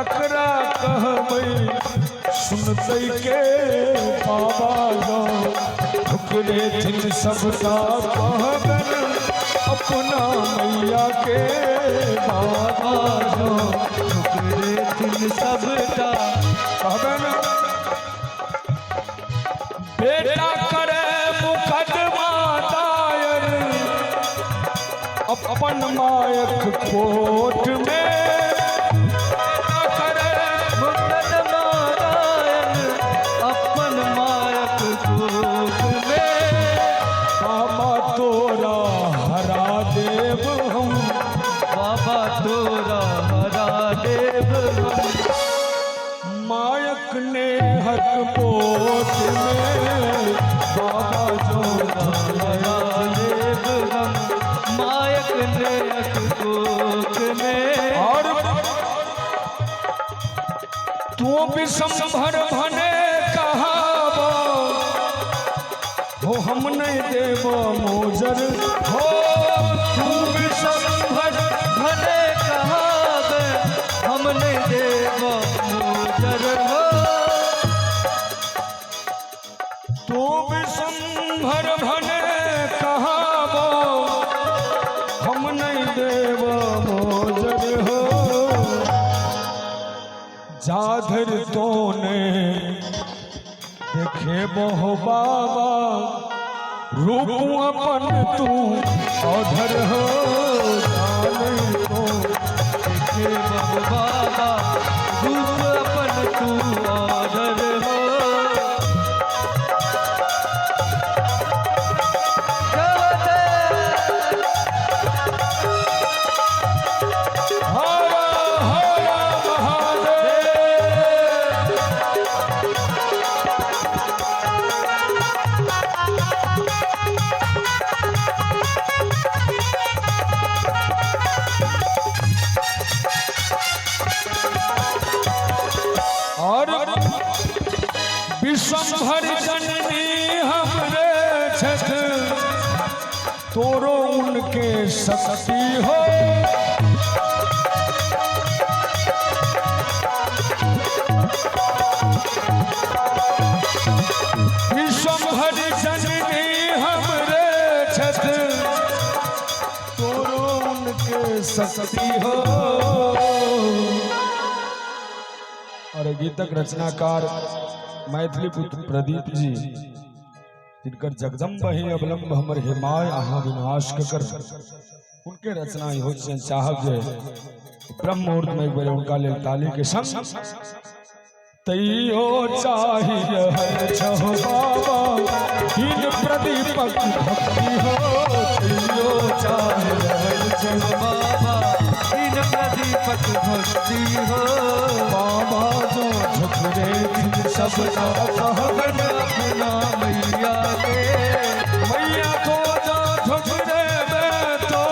ककरा कहबै सुनते के बाबा जो ठुकरे थिन सबका कहबन अपना मैया के बाबा जो ठुकरे थिन सबका कहबन बेटा करे मुकदमा दायर अपन मायक कोर्ट में करे मुकदमा दायर अपन मायक कोर्ट में बाबा तोरा हरा देव हम बाबा तोरा हरा देव हम मायक ने हक पोत में बाबा जो हरा देव हम मायक ने हक कोर्ट में और तू विषंभर भने कहाबो हो हम नहीं देव मोजर हो तू विषंभर भने कहाबे हम नहीं देव मोजर हो तू विषंभर भने कहाबो हम नहीं देव मोजर हो जाधर तोने देखे बहु बाबा रूप अपन तू औधर हो जाने तो देखे बहु बाबा रूप अपन तू ऑर्डर हो हरा हरा महादेव और विषंभर जननी हमरे छठ तोरो उनके शक्ति हो विषंभर जननी हमरे छठ तोरो उनके शक्ति हो। और गीतक रचनाकार मैथिली पुत्र प्रदीप जी जिनकर जगदम्ब ही अवलंब हमर हिमाय आहा विनाश कर उनके रचना हो चाहब जे ब्रह्म मुहूर्त में एक बार उनका ले ताली के संग तैयो चाहिए हर छह बाबा इन प्रदीपक भक्ति हो तैयो चाहिए हर छह बाबा इन प्रदीपक भक्ति हो बाबा जो झुकरे दिन सबका कहबन अपना मैया के मैया तो जो झुकरे में तो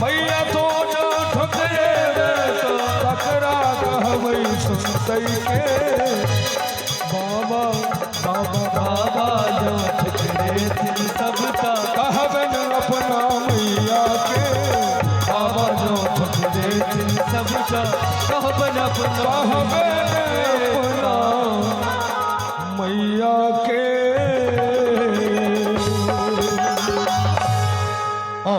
मैया तो जो झुकरे में तो ककरा कहबै सुनते के बाबा बाबा बाबा जो ठुकरे थिन सबका कहबन अपना मैया के बाबा जो ठुकरे थिन सबका कहबन अपना कहबन अपना मैया के